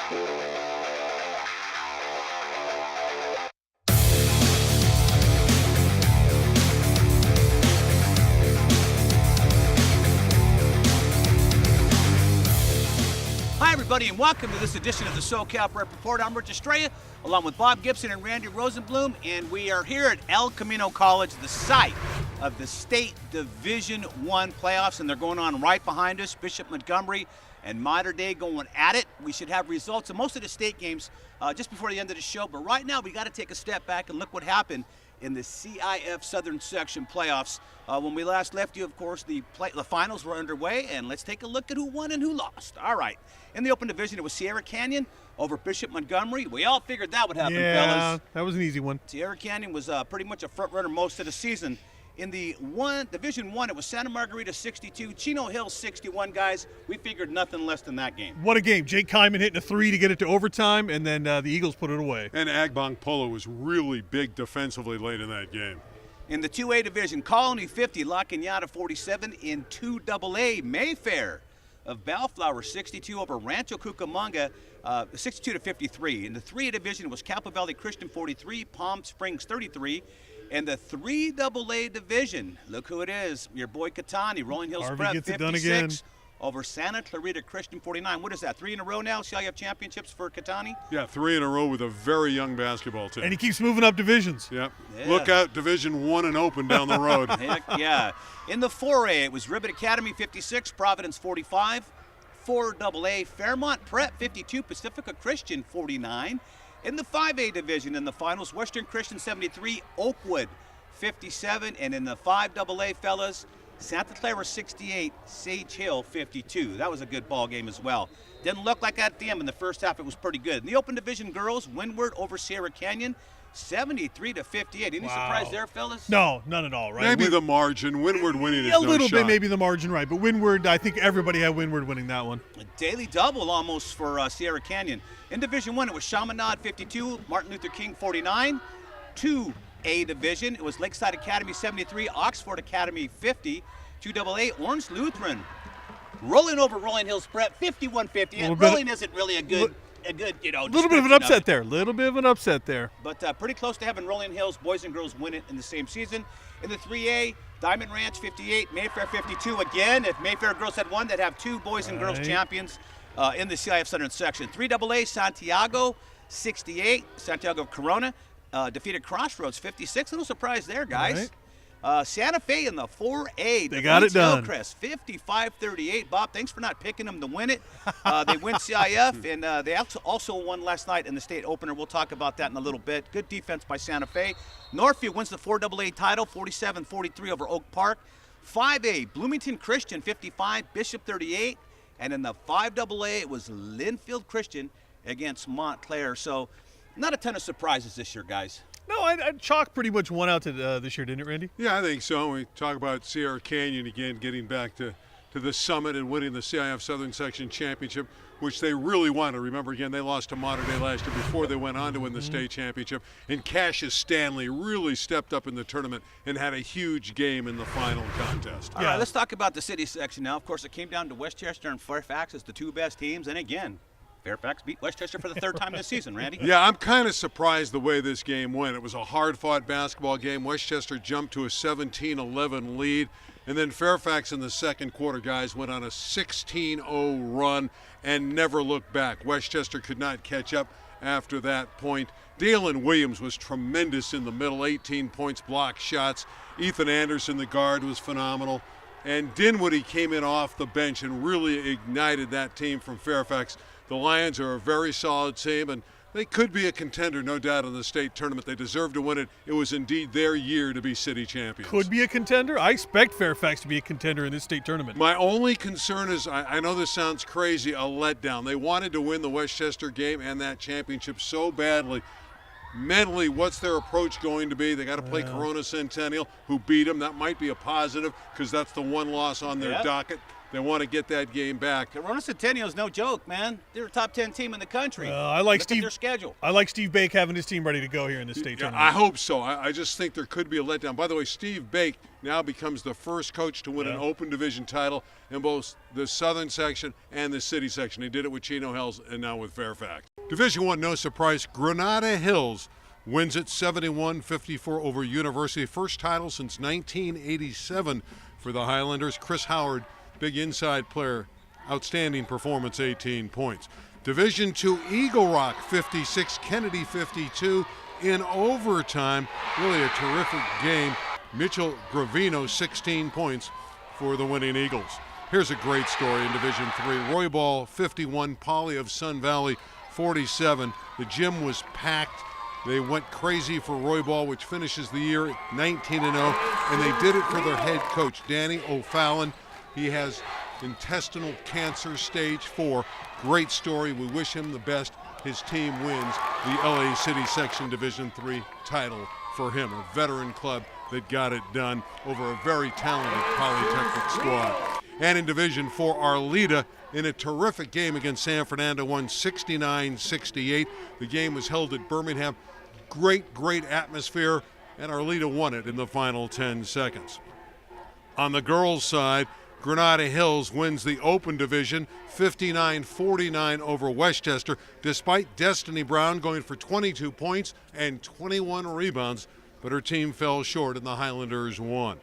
Hi, everybody, and welcome to this edition of the SoCal Prep Report. I'm Rich Estrella, along with Bob Gibson and Randy Rosenblum, and we are here at El Camino College, the site of the State Division I playoffs, and they're going on right behind us. Bishop Montgomery and Mater Dei going at it. We should have results of most of the state games just before the end of the show, but right now we got to take a step back and look what happened in the CIF Southern Section playoffs. When we last left you, of course, the finals were underway, and let's take a look at who won and who lost. All right. In the open division, it was Sierra Canyon over Bishop Montgomery. We all figured that would happen, fellas. Yeah, that was an easy one. Sierra Canyon was pretty much a front runner most of the season. In the Division I, it was Santa Margarita 62, Chino Hills 61, guys. We figured nothing less than that game. What a game. Jake Kyman hitting a three to get it to overtime, and then the Eagles put it away. And Agbong Polo was really big defensively late in that game. In the 2A division, Colony 50, La Cañada 47. In 2AA, Mayfair of Bellflower 62 over Rancho Cucamonga 62-53. In the 3A division, it was Capo Valley Christian 43, Palm Springs 33. In the 3AA division, look who it is, your boy Catani, Rolling Hills Harvey Prep gets it 56 done again. over Santa Clarita Christian 49. What is that, 3 in a row now, CIF Championships for Catani? Yeah, 3 in a row with a very young basketball team. And he keeps moving up divisions. Yep. Yeah. Look out, Division I and open down the road. Heck yeah. In the 4A, it was Ribbit Academy 56, Providence 45. 4AA, Fairmont Prep 52, Pacifica Christian 49. In the 5A division, in the finals, Western Christian 73, Oakwood 57. And in the 5AA, fellas, Santa Clara 68, Sage Hill 52. That was a good ball game as well. Didn't look like at the end. In the first half, it was pretty good. In the open division girls, Windward over Sierra Canyon, 73-58. Any surprise there, fellas? No, none at all, right? Maybe the margin. Windward winning is a no little shot. bit, maybe the margin, right. But Windward, I think everybody had Windward winning that one. A daily double almost for Sierra Canyon. In Division I, it was Chaminade 52, Martin Luther King 49. 2A division, it was Lakeside Academy 73, Oxford Academy 50. 2AA, Orange Lutheran rolling over Rolling Hills Prep 51-50. And Rolling isn't really a good, little bit of an upset there. Little bit of an upset there. But pretty close to having Rolling Hills boys and girls win it in the same season. In the 3A, Diamond Ranch 58, Mayfair 52. Again, if Mayfair girls had won, they'd have 2 boys and girls champions in the CIF Southern section. 3AA, Santiago 68, Santiago Corona defeated Crossroads 56. Little surprise there, guys. Right. Santa Fe in the 4A. They got it done. Hillcrest 55-38. Bob, thanks for not picking them to win it. They win CIF, and they also won last night in the state opener. We'll talk about that in a little bit. Good defense by Santa Fe. Northview wins the 4AA title, 47-43 over Oak Park. 5A, Bloomington Christian 55, Bishop 38. And in the 5AA, it was Linfield Christian against Montclair. So not a ton of surprises this year, guys. No, Chalk pretty much won out to this year, didn't it, Randy? Yeah, I think so. We talk about Sierra Canyon again getting back to the summit and winning the CIF Southern Section Championship, which they really wanted. Remember, again, they lost to Mater Dei last year before they went on to win the state championship. And Cassius Stanley really stepped up in the tournament and had a huge game in the final contest. All right, let's talk about the city section now. Of course, it came down to Westchester and Fairfax as the 2 best teams. And again, Fairfax beat Westchester for the 3rd time this season, Randy. Yeah, I'm kind of surprised the way this game went. It was a hard-fought basketball game. Westchester jumped to a 17-11 lead. And then Fairfax in the second quarter, guys, went on a 16-0 run and never looked back. Westchester could not catch up after that point. Dalen Williams was tremendous in the middle, 18 points, block shots. Ethan Anderson, the guard, was phenomenal. And Dinwiddie came in off the bench and really ignited that team from Fairfax. The Lions are a very solid team, and they could be a contender, no doubt, in the state tournament. They deserve to win it. It was indeed their year to be city champions. Could be a contender. I expect Fairfax to be a contender in this state tournament. My only concern is, I know this sounds crazy, a letdown. They wanted to win the Westchester game and that championship so badly. Mentally, what's their approach going to be? They got to play Corona Centennial, who beat them. That might be a positive because that's the one loss on their docket. They want to get that game back. Corona Centennial's no joke, man. They're a top 10 team in the country. I like Look at their schedule. I like Steve Bake having his team ready to go here in the state tournament. I hope so. I just think there could be a letdown. By the way, Steve Bake now becomes the first coach to win an Open Division title in both the Southern section and the City section. He did it with Chino Hills and now with Fairfax. Division I, no surprise, Granada Hills wins it 71-54 over University. First title since 1987 for the Highlanders. Chris Howard, big inside player, outstanding performance, 18 points. Division II, Eagle Rock 56, Kennedy 52 in overtime. Really a terrific game. Mitchell Gravino, 16 points for the winning Eagles. Here's a great story in Division III. Roybal 51, Poly of Sun Valley 47. The gym was packed. They went crazy for Roybal, which finishes the year 19-0, and they did it for their head coach, Danny O'Fallon. He has intestinal cancer, stage 4. Great story. We wish him the best. His team wins the LA City Section Division III title for him, a veteran club that got it done over a very talented Polytechnic squad. And in Division IV, Arleta, in a terrific game against San Fernando, won 69-68. The game was held at Birmingham. Great atmosphere, and Arleta won it in the final 10 seconds. On the girls' side, Granada Hills wins the Open Division 59-49 over Westchester, despite Destiny Brown going for 22 points and 21 rebounds, but her team fell short and the Highlanders won.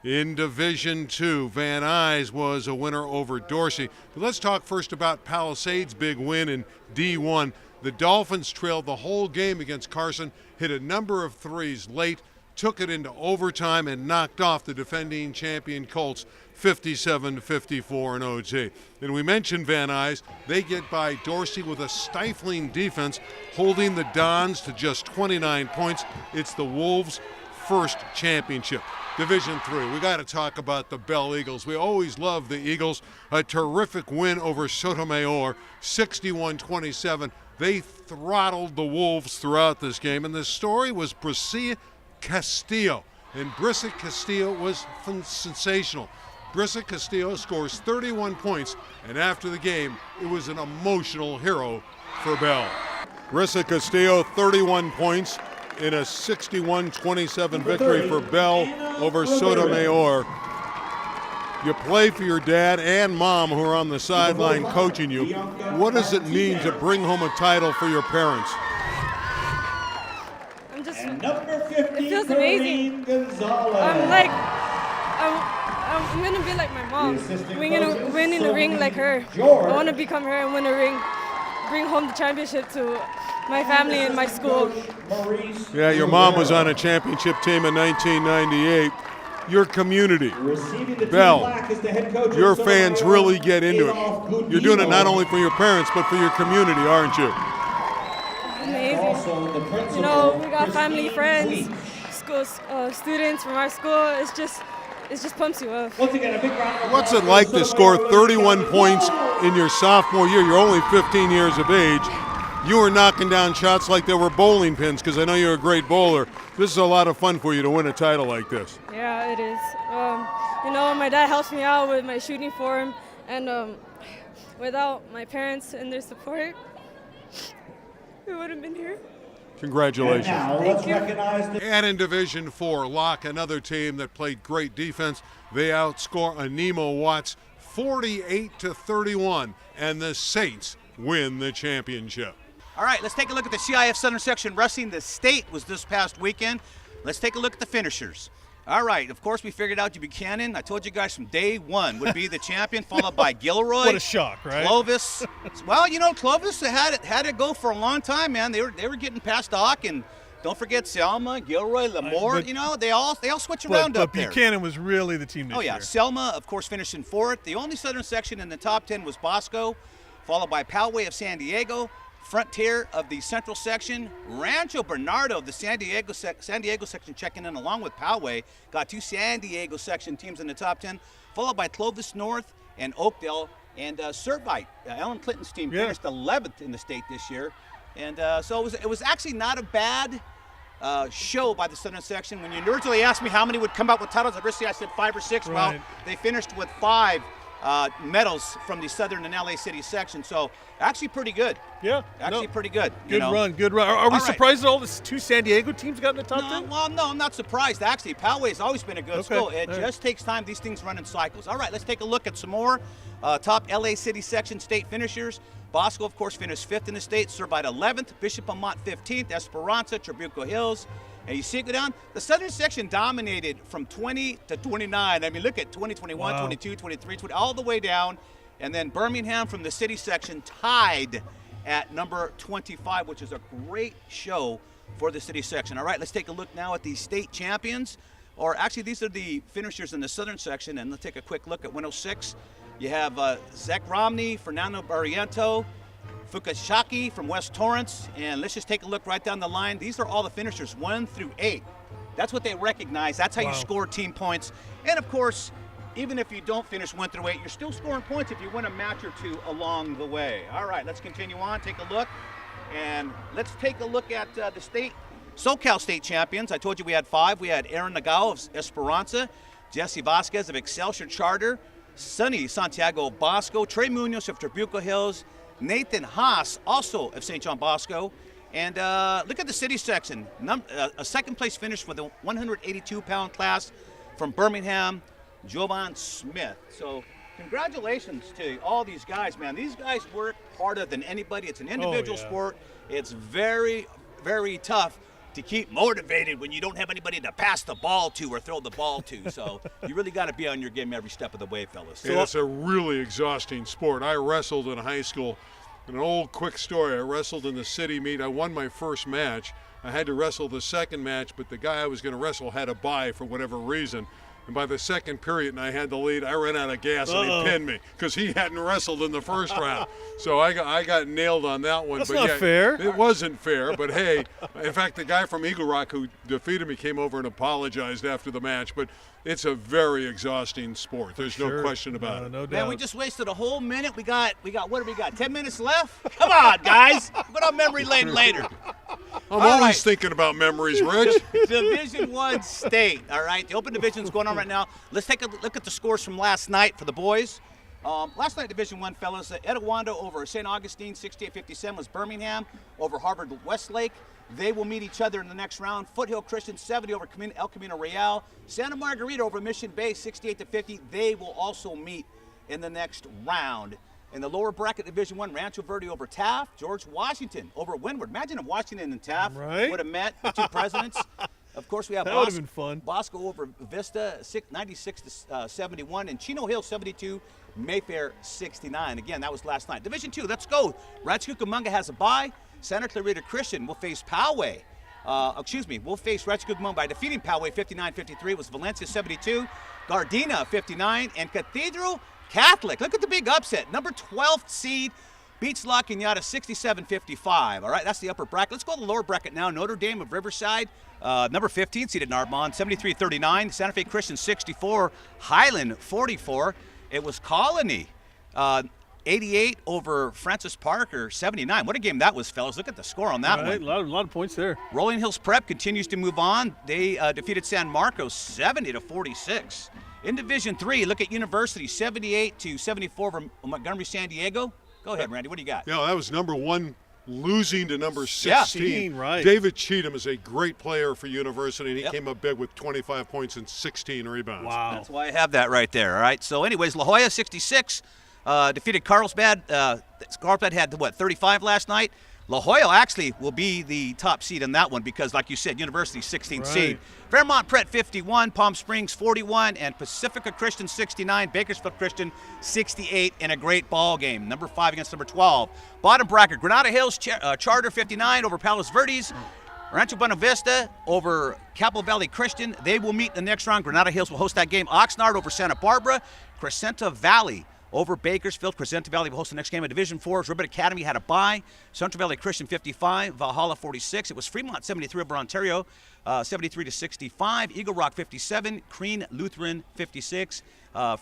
In Division II, Van Nuys was a winner over Dorsey. But let's talk first about Palisades' big win in D1. The Dolphins trailed the whole game against Carson, hit a number of threes late, took it into overtime, and knocked off the defending champion Colts 57-54 in OT. And we mentioned Van Nuys. They get by Dorsey with a stifling defense, holding the Dons to just 29 points. It's the Wolves' first championship. Division III, we got to talk about the Bell Eagles. We always love the Eagles. A terrific win over Sotomayor, 61-27. They throttled the Wolves throughout this game, and the story was Brissa Castillo. And Brissa Castillo was sensational. Brissa Castillo scores 31 points, and after the game, it was an emotional hero for Bell. Brissa Castillo, 31 points in a 61-27 victory for Bell over Sotomayor. You play for your dad and mom who are on the sideline coaching you. What does it mean to bring home a title for your parents? It feels amazing. I'm gonna be like my mom. We're gonna win in the ring like her. I want to become her and win a ring, bring home the championship to my family and my school. Yeah, your mom was on a championship team in 1998. Your community, Bell, your fans really get into it. You're doing it not only for your parents, but for your community, aren't you? Amazing. You know, we got family, friends, school, students from our school. It just pumps you up. What's it like to score 31 points in your sophomore year? You're only 15 years of age. You were knocking down shots like they were bowling pins, because I know you're a great bowler. This is a lot of fun for you to win a title like this. Yeah, it is. You know, my dad helps me out with my shooting form, and without my parents and their support, we wouldn't have been here. Congratulations. Thank you. And in Division IV, Locke, another team that played great defense. They outscore Anemo Watts 48-31, and the Saints win the championship. All right, let's take a look at the CIF Southern Section Wrestling. The state was this past weekend. Let's take a look at the finishers. All right, of course, we figured out Buchanan. I told you guys from day one would be the champion, followed by Gilroy. What a shock, right? Clovis. Well, you know, Clovis had it go for a long time, man. They were getting past Doc, and don't forget Selma, Gilroy, Lemoore. You know, they all switch around up there. But Buchanan was really the team this year. Oh yeah, Selma, of course, finished in fourth. The only Southern Section in the top 10 was Bosco, followed by Poway of San Diego, Frontier of the Central Section, Rancho Bernardo of the San Diego Section checking in along with Poway. Got two San Diego Section teams in the top 10, followed by Clovis North and Oakdale. And Servite, Ellen Clinton's team, finished 11th in the state this year. And so it was actually not a bad show by the Southern Section. When you originally asked me how many would come out with titles, I said 5 or 6. Right. Well, they finished with 5 medals from the Southern and LA City section. So actually pretty good. Yeah. Actually pretty good. Good run. Good run. Are we All right. surprised that all the 2 San Diego teams got in the top 10? Well, no, I'm not surprised. Actually, Poway's always been a good school. It All right. just takes time. These things run in cycles. All right, let's take a look at some more top LA City section state finishers. Bosco, of course, finished 5th in the state. Servite 11th. Bishop Amat 15th. Esperanza, Trabuco Hills. And you see it go down. The southern section dominated from 20 to 29. I mean, look at 20, 21, Wow. 22, 23, 20, all the way down. And then Birmingham from the city section tied at number 25, which is a great show for the city section. All right, let's take a look now at the state champions. Or actually, these are the finishers in the southern section. And let's take a quick look at 106. You have Zach Romney, Fernando Barriento, Fukashaki from West Torrance, and let's just take a look right down the line. These are all the finishers, 1 through 8. That's what they recognize. That's how you score team points. And of course, even if you don't finish 1 through 8, you're still scoring points if you win a match or two along the way. All right, let's continue on, take a look. And let's take a look at the state, SoCal state champions. I told you we had 5. We had Aaron Nagao of Esperanza, Jesse Vasquez of Excelsior Charter, Sonny Santiago of Bosco, Trey Munoz of Trabuco Hills, Nathan Haas, also of St. John Bosco. And look at the city section. A second place finish for the 182-pound class from Birmingham, Jovan Smith. So congratulations to all these guys, man. These guys work harder than anybody. It's an individual sport. It's very, very tough to keep motivated when you don't have anybody to pass the ball to or throw the ball to. So you really got to be on your game every step of the way, fellas. Yeah, it's a really exhausting sport. I wrestled in high school. An old quick story, I wrestled in the city meet. I won my first match. I had to wrestle the second match, but the guy I was going to wrestle had a bye for whatever reason. And by the second period and I had the lead, I ran out of gas and he pinned me because he hadn't wrestled in the first round. So I got nailed on that one. That's but not fair. It wasn't fair, but hey, in fact, the guy from Eagle Rock who defeated me came over and apologized after the match. But it's a very exhausting sport. There's no question about it. No doubt. Man, we just wasted a whole minute. We got what do we got? 10 minutes left? Come on, guys. We're on memory lane later. I'm always thinking about memories, Rich. Division I state, all right? The open division's going on right now. Let's take a look at the scores from last night for the boys. Last night, Division I, fellas, Etiwanda over St. Augustine, 68-57 was Birmingham over Harvard Westlake. They will meet each other in the next round. Foothill Christian, 70 over El Camino Real. Santa Margarita over Mission Bay, 68-50. They will also meet in the next round. In the lower bracket, Division I, Rancho Verde over Taft. George Washington over Windward. Imagine if Washington and Taft would have met, the two presidents. Of course, we have That would have been fun. Bosco over Vista, 96-71, and Chino Hill, 72. Mayfair, 69. Again, that was last night. Division II, let's go. Rancho Cucamonga has a bye. Santa Clarita Christian will face Poway. We'll face Rancho Cucamonga by defeating Poway, 59-53. It was Valencia, 72. Gardena, 59. And Cathedral Catholic, look at the big upset. Number 12th seed beats La Cañada 67-55. All right, that's the upper bracket. Let's go to the lower bracket now. Notre Dame of Riverside, number 15 seeded Narbonne, 73-39. Santa Fe Christian 64. Highland 44. It was Colony 88 over Francis Parker 79. What a game that was, fellas. Look at the score on that one. A lot of points there. Rolling Hills Prep continues to move on. They defeated San Marcos 70-46. In Division III, look at University 78-74 over Montgomery San Diego. Go ahead, Randy. What do you got? Yeah, that was number 1 losing to number 16. Right. David Cheatham is a great player for University, and he came up big with 25 points and 16 rebounds. Wow. That's why I have that right there, all right? So anyways, La Jolla 66 defeated Carlsbad. Carlsbad had, 35 last night? La Jolla actually will be the top seed in that one because, like you said, University 16th seed. Fairmont Pret 51, Palm Springs 41, and Pacifica Christian 69, Bakersfield Christian 68 in a great ball game. Number 5 against number 12. Bottom bracket, Granada Hills Charter 59 over Palos Verdes. Rancho Buena Vista over Capel Valley Christian. They will meet in the next round. Granada Hills will host that game. Oxnard over Santa Barbara. Crescenta Valley over Bakersfield. Crescenta Valley will host the next game. In Division 4, Ribbit Academy had a bye. Central Valley Christian 55, Valhalla 46. It was Fremont 73 over Ontario, 73-65. Eagle Rock 57, Crean Lutheran 56.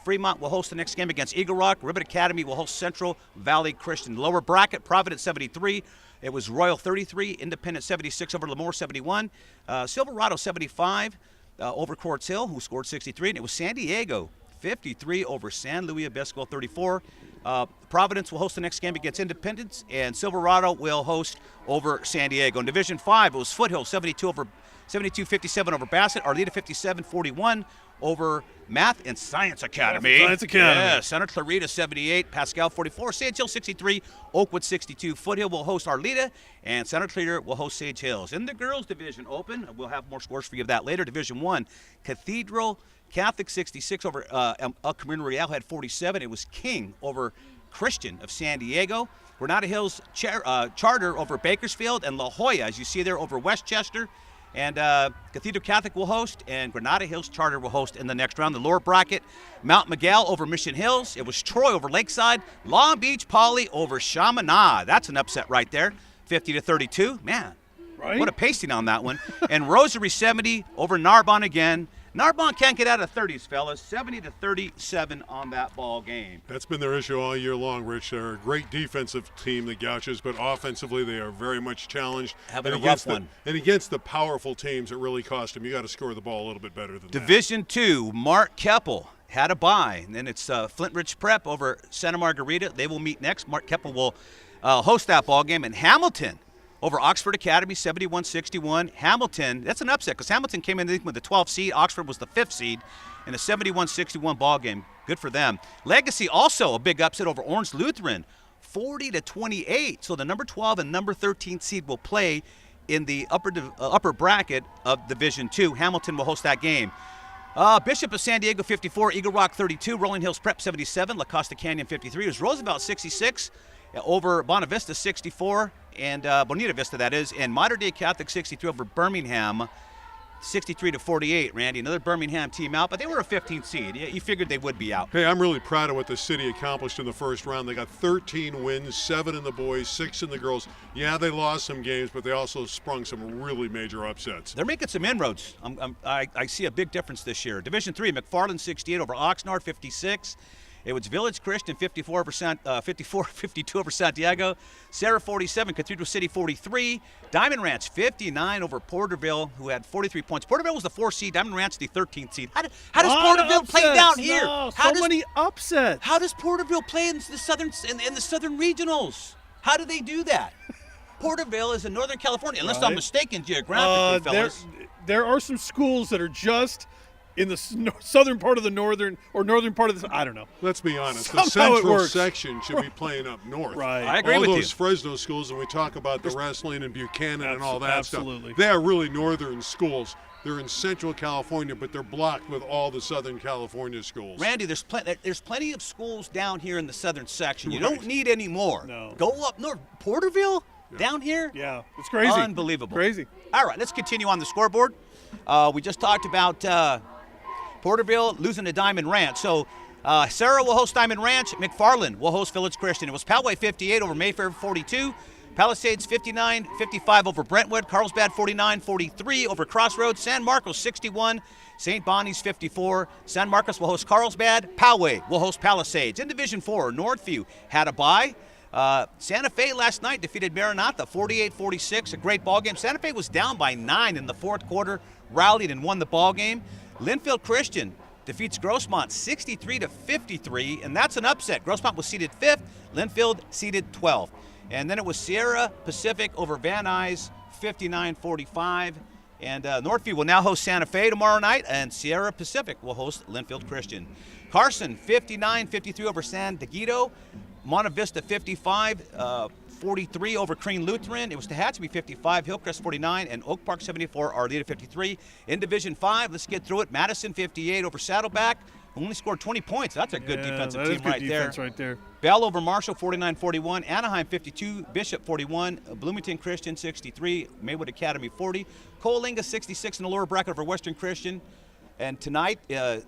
Fremont will host the next game against Eagle Rock. Ribbit Academy will host Central Valley Christian. Lower bracket, Providence 73. It was Royal 33, Independent 76 over Lemoore 71. Silverado 75 over Quartz Hill, who scored 63. And it was San Diego 53 over San Luis Obispo 34. Providence will host the next game against Independence, and Silverado will host over San Diego. In Division 5, it was Foothill 72-57 over Bassett, Arleta 57-41 over Math and Science Academy. Science Academy. Yeah, Santa Clarita 78, Pascal 44, Sage Hill 63, Oakwood 62. Foothill will host Arleta, and Santa Clarita will host Sage Hills. In the girls' division open, we'll have more scores for you of that later. Division 1, Cathedral Catholic 66 over El Camino Real had 47. It was King over Christian of San Diego. Granada Hills Charter over Bakersfield, and La Jolla, as you see there, over Westchester. And Cathedral Catholic will host, and Granada Hills Charter will host in the next round. The lower bracket, Mount Miguel over Mission Hills. It was Troy over Lakeside. Long Beach Poly over Chaminade. That's an upset right there, 50-32. Man, Right? what a pasting on that one. And Rosary 70 over Narbonne again. Narbonne can't get out of 30s, fellas. 70-37 on that ball game. That's been their issue all year long, Rich. They're a great defensive team, the Gauchos, but offensively they are very much challenged. Having and a rough against one. And against the powerful teams, it really cost them. You got to score the ball a little bit better than that. Division 2, Mark Keppel had a bye. And then it's Flint Ridge Prep over Santa Margarita. They will meet next. Mark Keppel will host that ball game. And Hamilton over Oxford Academy, 71-61. Hamilton, that's an upset because Hamilton came in with the 12th seed. Oxford was the 5th seed in a 71-61 ball game. Good for them. Legacy also a big upset over Orange Lutheran, 40-28. So the number 12 and number 13 seed will play in the upper bracket of Division 2. Hamilton will host that game. Bishop of San Diego 54, Eagle Rock 32, Rolling Hills Prep 77, La Costa Canyon 53. It was Roosevelt 66 over Bonavista 64, and Bonita Vista that is, and Mater Dei Catholic 63 over Birmingham 63-48. Randy, another Birmingham team out, but they were a 15th seed. You figured they would be out. Hey, I'm really proud of what the city accomplished in the first round. They got 13 wins, 7 in the boys, 6 in the girls. Yeah, they lost some games, but they also sprung some really major upsets. They're making some inroads. I see a big difference this year. Division 3, McFarland 68 over Oxnard 56. It was Village Christian 52 over Santiago. Sarah 47, Cathedral City 43. Diamond Ranch 59 over Porterville, who had 43 points. Porterville was the 4th seed. Diamond Ranch the 13th seed. How does Porterville play down here? No, many upsets. How does Porterville play in the southern regionals? How do they do that? Porterville is in Northern California, unless I'm mistaken geographically, fellas. There are some schools that are just in the southern part of the northern part of the, I don't know. Let's be honest. Somehow the central it works. section should be playing up north. Right. I agree all with those you. Fresno schools, and we talk about the wrestling and Buchanan and all that Absolutely. stuff. They are really northern schools. They're in Central California, but they're blocked with all the Southern California schools. Randy, there's plenty of schools down here in the southern section. You Right. don't need any more. No. Go up north. Porterville? Down here? Yeah, it's crazy. Unbelievable. Crazy. All right, let's continue on the scoreboard. We just talked about Porterville losing to Diamond Ranch. So Sarah will host Diamond Ranch. McFarland will host Village Christian. It was Poway 58 over Mayfair 42. Palisades 59-55 over Brentwood. Carlsbad 49-43 over Crossroads. San Marcos 61. St. Bonnie's 54. San Marcos will host Carlsbad. Poway will host Palisades. In Division 4, Northview had a bye. Santa Fe last night defeated Maranatha 48-46, a great ball game. Santa Fe was down by 9 in the fourth quarter, rallied and won the ball game. Linfield Christian defeats Grossmont 63-53, and that's an upset. Grossmont was seeded 5th, Linfield seeded 12th. And then it was Sierra Pacific over Van Nuys 59-45. And Northview will now host Santa Fe tomorrow night, and Sierra Pacific will host Linfield Christian. Carson 59-53 over San Diego. Monte Vista 55-43 over Crane Lutheran. It was Tehachapi 55, Hillcrest 49, and Oak Park 74, Arleta 53. In Division 5, let's get through it. Madison 58 over Saddleback, who only scored 20 points. That's a good defensive team good right defense there. right there. Bell over Marshall 49-41, Anaheim 52, Bishop 41, Bloomington Christian 63, Maywood Academy 40, Coalinga 66 in the lower bracket over Western Christian. And tonight,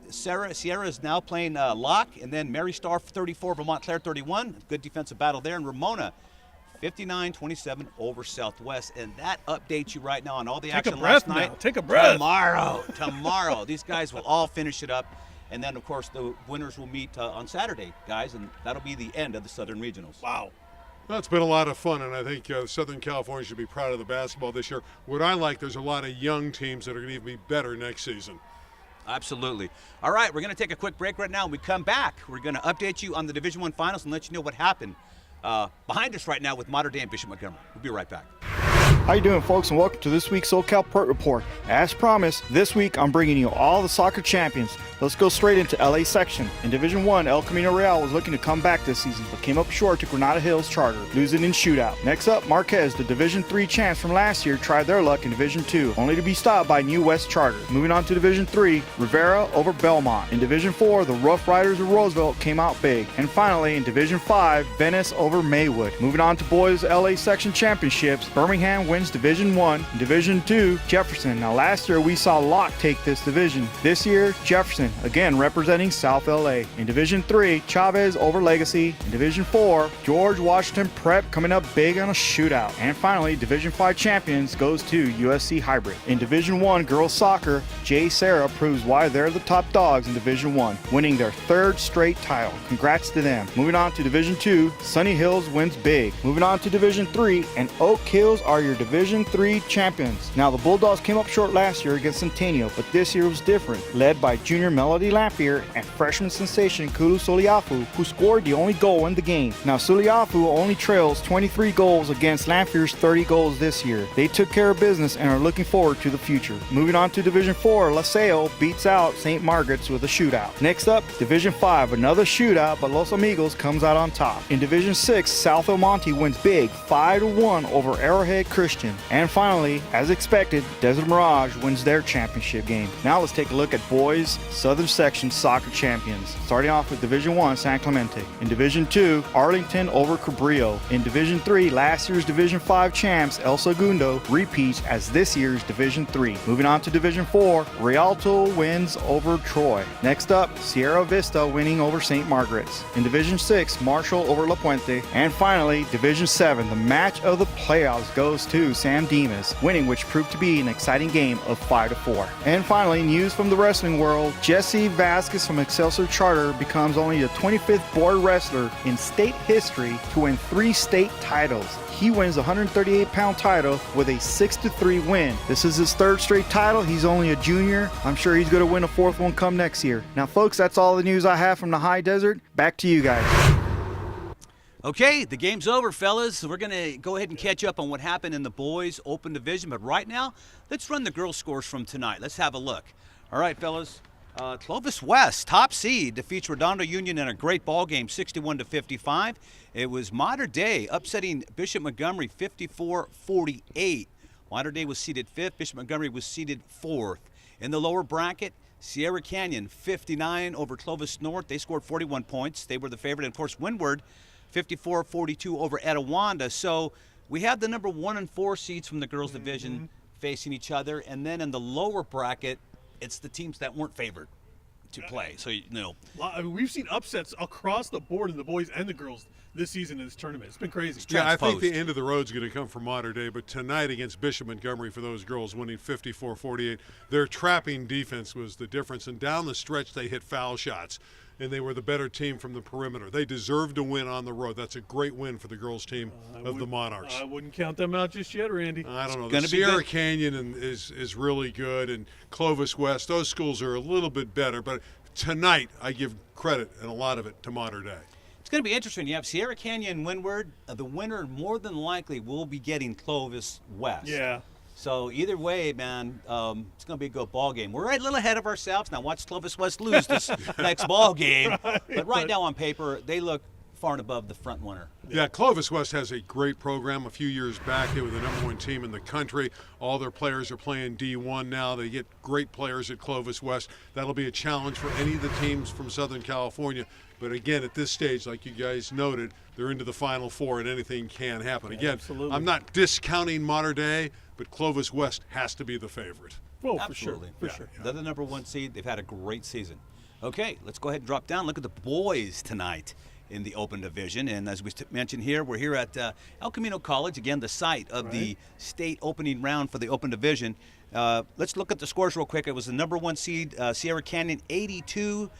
Sierra is now playing Locke, and then Mary Star 34, Vermont Claire 31. Good defensive battle there. And Ramona 59-27 over Southwest. And that updates you right now on all the action last night. Take a breath. Tomorrow. These guys will all finish it up. And then, of course, the winners will meet on Saturday, guys, and that'll be the end of the Southern Regionals. Wow. Well, it's been a lot of fun, and I think Southern California should be proud of the basketball this year. What I like, there's a lot of young teams that are going to even be better next season. Absolutely. All right, we're going to take a quick break right now. When we come back, we're going to update you on the Division I finals and let you know what happened behind us right now with Mater Dei and Bishop Montgomery. We'll be right back. How you doing, folks, and welcome to this week's SoCal Pert Report. As promised, this week I'm bringing you all the soccer champions. Let's go straight into LA section. In Division I, El Camino Real was looking to come back this season, but came up short to Granada Hills Charter, losing in shootout. Next up, Marquez, the Division III champs from last year, tried their luck in Division II, only to be stopped by New West Charter. Moving on to Division III, Rivera over Belmont. In Division IV, the Rough Riders of Roosevelt came out big. And finally, in Division V, Venice over Maywood. Moving on to boys LA section championships, Birmingham wins Division I. In Division II, Jefferson. Now last year we saw Locke take this division. This year, Jefferson, again representing South LA. In Division III, Chavez over Legacy. In Division IV, George Washington Prep coming up big on a shootout. And finally, Division V champions goes to USC Hybrid. In Division I girls soccer, Jay Sarah proves why they're the top dogs in Division I, winning their third straight title. Congrats to them. Moving on to Division II, Sunny Hills wins big. Moving on to Division III, and Oak Hills are your Division III champions. Now the Bulldogs came up short last year against Centennial, but this year was different, led by junior Melody Lampier and freshman sensation Kulu Soliafu, who scored the only goal in the game. Now Soliafu only trails 23 goals against Lampier's 30 goals this year. They took care of business and are looking forward to the future. Moving on to Division IV, La Salle beats out St. Margaret's with a shootout. Next up, Division V, another shootout, but Los Amigos comes out on top. In Division VI, South El Monte wins big, 5-1 over Arrowhead Christian. And finally, as expected, Desert Mirage wins their championship game. Now let's take a look at boys Southern Section soccer champions. Starting off with Division I, San Clemente. In Division II, Arlington over Cabrillo. In Division III, last year's Division V champs El Segundo repeats as this year's Division III. Moving on to Division IV, Rialto wins over Troy. Next up, Sierra Vista winning over St. Margaret's. In Division VI, Marshall over La Puente. And finally, Division VII, the match of the playoffs goes to San Dimas, winning, which proved to be an exciting game of 5-4. And finally, news from the wrestling world, Jesse Vasquez from Excelsior Charter becomes only the 25th board wrestler in state history to win 3 state titles. He wins the 138-pound title with a 6-3 win. This is his 3rd straight title. He's only a junior. I'm sure he's going to win a 4th one come next year. Now, folks, that's all the news I have from the high desert. Back to you guys. Okay, the game's over, fellas. We're going to go ahead and catch up on what happened in the boys' open division. But right now, let's run the girls' scores from tonight. Let's have a look. All right, fellas. Clovis West, top seed, defeats Redondo Union in a great ball game, 61-55. It was Mater Dei upsetting Bishop Montgomery 54-48. Mater Dei was seeded 5th. Bishop Montgomery was seeded 4th. In the lower bracket, Sierra Canyon 59 over Clovis North. They scored 41 points. They were the favorite. And, of course, Windward 54-42 over Etiwanda. So we have the number 1 and 4 seeds from the girls' division facing each other. And then in the lower bracket, it's the teams that weren't favored to play. So, you know. I mean, we've seen upsets across the board in the boys and the girls this season in this tournament. It's been crazy. Yeah, I think the end of the road's going to come for Mater Dei, but tonight against Bishop Montgomery for those girls winning 54-48, their trapping defense was the difference, and down the stretch they hit foul shots, and they were the better team from the perimeter. They deserved to win on the road. That's a great win for the girls' team of the Monarchs. I wouldn't count them out just yet, Randy. I don't know. The Sierra Canyon is really good, and Clovis West, those schools are a little bit better, but tonight I give credit and a lot of it to Mater Dei. It's going to be interesting. You have Sierra Canyon and Windward. The winner more than likely will be getting Clovis West. Yeah. So either way, man, it's going to be a good ball game. We're right a little ahead of ourselves. Now watch Clovis West lose this next ball game. But right now on paper, they look far and above the front runner. Yeah, Clovis West has a great program. A few years back, they were the number 1 team in the country. All their players are playing D1 now. They get great players at Clovis West. That'll be a challenge for any of the teams from Southern California. But again, at this stage, like you guys noted, they're into the Final Four and anything can happen. Again, absolutely. I'm not discounting Mater Dei, but Clovis West has to be the favorite. Well, absolutely. For sure. They're the number 1 seed. They've had a great season. Okay, let's go ahead and drop down. Look at the boys tonight in the open division. And as we mentioned here, we're here at El Camino College, again, the site of the state opening round for the open division. Let's look at the scores real quick. It was the number 1 seed, Sierra Canyon, 82-38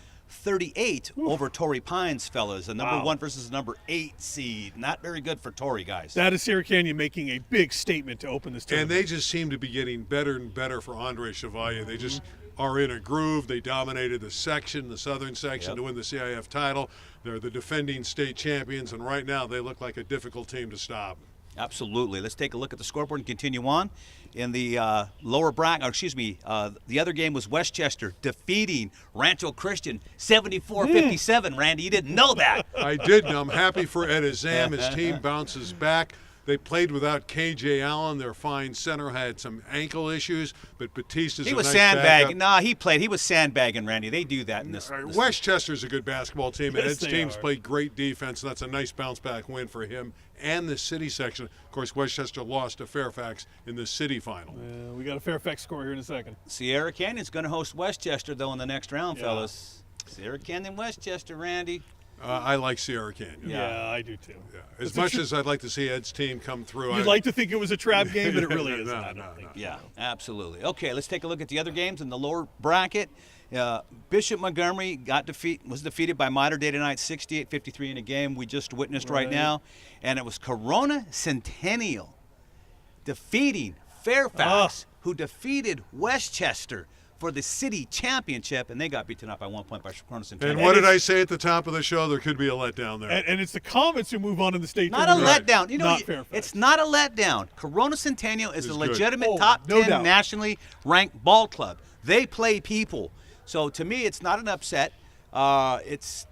over Torrey Pines, fellas. The number 1 versus the number 8 seed. Not very good for Torrey, guys. That is Sierra Canyon making a big statement to open this tournament. And they just seem to be getting better and better for Andre Chevalier. They just are in a groove. They dominated the section, the southern section, to win the CIF title. They're the defending state champions, and right now they look like a difficult team to stop. Absolutely. Let's take a look at the scoreboard and continue on. In the lower bracket, the other game was Westchester defeating Rancho Christian 74-57. Randy, you didn't know that. I didn't. I'm happy for Ed Azam. His team bounces back. They played without K.J. Allen. Their fine center had some ankle issues, but Batista's He a was nice sandbagging. backup. No, he played. He was sandbagging, Randy. They do that in this. Westchester's a good basketball team, and Yes, Ed's they team's are. played great defense, and that's a nice bounce-back win for him and the city section. Of course, Westchester lost to Fairfax in the city final. We got a Fairfax score here in a second. Sierra Canyon's going to host Westchester, though, in the next round, Yeah. fellas. Sierra Canyon, Westchester, Randy. I like Sierra Canyon. Yeah, I do too. Yeah. As much as I'd like to see Ed's team come through. You'd like to think it was a trap game, but it really isn't. No, I don't no, think. Yeah, absolutely. Okay, let's take a look at the other games in the lower bracket. Bishop Montgomery was defeated by Mater Day tonight, 68-53 in a game we just witnessed right now. And it was Corona Centennial defeating Fairfax, who defeated Westchester for the city championship, and they got beaten up by 1 point by Corona Centennial. And what did I say at the top of the show? There could be a letdown there. And it's the Comets who move on in the state Not a tournament. letdown. You know, Not Fairfax. it's not a letdown. Corona Centennial is It's a good. legitimate Oh, top no 10 doubt. nationally ranked ball club. They play people. So to me, it's not an upset. It's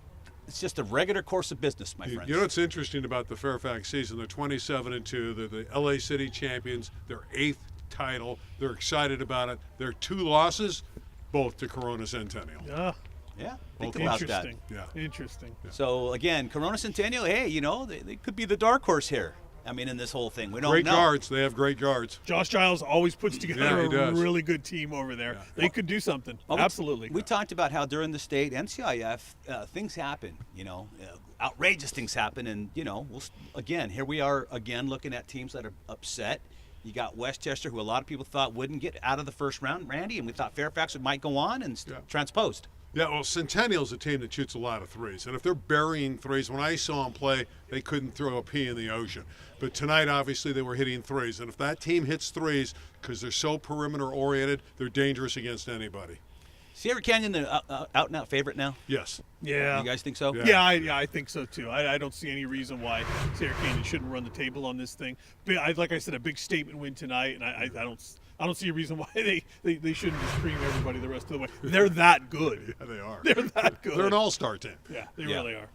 just a regular course of business, my friends. You know what's interesting about the Fairfax season? They're 27-2. They're the LA City champions. Their 8th title. They're excited about it. Their 2 losses, both to Corona Centennial. Yeah, think about that. Interesting. Yeah. Interesting. So again, Corona Centennial, hey, you know, they could be the dark horse here. I mean, in this whole thing, we don't Great know. guards. They have great guards. Josh Giles always puts together Yeah, he a does. really good team over there. Yeah. They could do something. Well, Absolutely. We talked about how during the state and CIF, things happen, outrageous things happen. And, again, here we are again looking at teams that are upset. You got Westchester, who a lot of people thought wouldn't get out of the first round, Randy, and we thought Fairfax might go on and transposed. Yeah, well, Centennial's a team that shoots a lot of threes. And if they're burying threes, when I saw them play, they couldn't throw a pea in the ocean. But tonight, obviously, they were hitting threes. And if that team hits threes, because they're so perimeter-oriented, they're dangerous against anybody. Sierra Canyon, the out-and-out favorite now? Yes. Yeah. You guys think so? Yeah. I think so too. I don't see any reason why Sierra Canyon shouldn't run the table on this thing. Like I said, a big statement win tonight, and I don't see a reason why they shouldn't just cream everybody the rest of the way. They're that good. Yeah, they are. They're that good. They're an all-star team. Yeah, they Yeah. really are.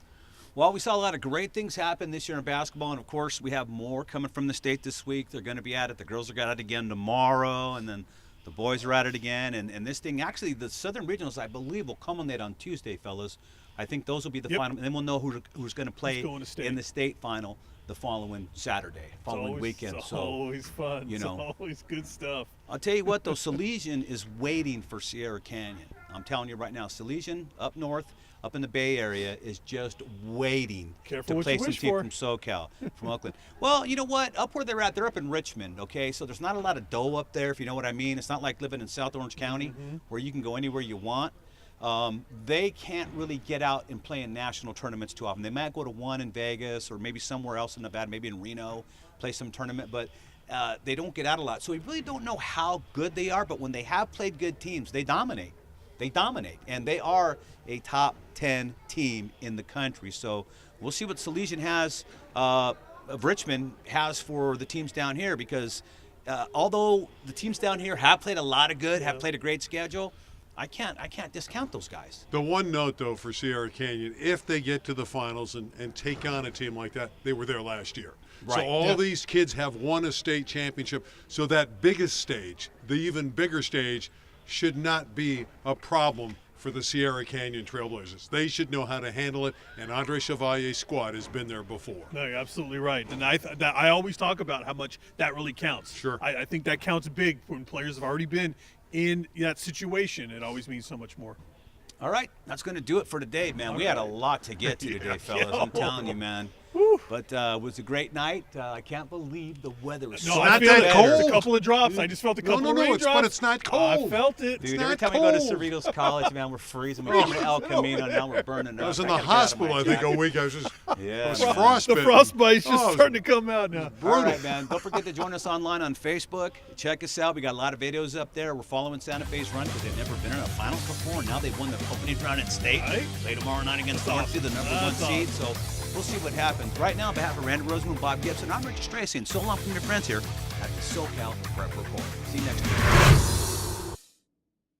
Well, we saw a lot of great things happen this year in basketball, and of course, we have more coming from the state this week. They're going to be at it. The girls are at it again tomorrow, and then the boys are at it again. And this thing, actually, the Southern Regionals, I believe, will culminate on Tuesday, fellas. I think those will be the final, and then we'll know who's going to play going to state. in the state final the following Saturday, following weekend. It's So, always fun. you know. It's always good stuff. I'll tell you what, though, Salesian is waiting for Sierra Canyon. I'm telling you right now, Salesian up north, up in the Bay Area, is just waiting Careful to what play you some wish team for. from SoCal, from Oakland. Well, you know what? Up where they're at, they're up in Richmond, okay? So there's not a lot of dough up there, if you know what I mean. It's not like living in South Orange County where you can go anywhere you want. They can't really get out and play in national tournaments too often. They might go to one in Vegas or maybe somewhere else in Nevada, maybe in Reno, play some tournament, but they don't get out a lot. So we really don't know how good they are, but when they have played good teams, they dominate. They dominate, and they are a top 10 team in the country. So we'll see what Salesian has, of Richmond has for the teams down here, because although the teams down here have played a lot of good, have played a great schedule, I can't discount those guys. The one note, though, for Sierra Canyon, if they get to the finals and take on a team like that, they were there last year. Right. So all these kids have won a state championship. So that biggest stage, the even bigger stage, should not be a problem for the Sierra Canyon Trailblazers. They should know how to handle it, and Andre Chevalier's squad has been there before. No, you're absolutely right. And I always talk about how much that really counts. Sure. I think that counts big when players have already been in that situation. It always means so much more. All right, that's going to do it for today, man. We had a lot to get to today, fellas. I'm telling you, man. But it was a great night. I can't believe the weather was No, so I not feel that it. cold. There's a couple of drops. I just felt a couple of raindrops. But it's not cold. I felt it. Dude, It's every not time we go to cold. Cerritos College, man, we're freezing. We come to El Camino, now we're burning up. I was in the gotta get out of my hospital, I think, jacket. a week. I was just Yeah, I was man. frostbitten. The frostbite's just Oh, starting to come out now. All right, man. Don't forget to join us online on Facebook. Check us out. We got a lot of videos up there. We're following Santa Fe's run because they've never been in a finals before. Now they've won the opening round in state. Right. Play tomorrow night against That's Dorothy, the number awesome. one That's seed. So we'll see what happens. Right now, on behalf of Randy Roseman, Bob Gibson, I'm Richard Stracy, and so long from your friends here at the SoCal Prep Report. See you next week.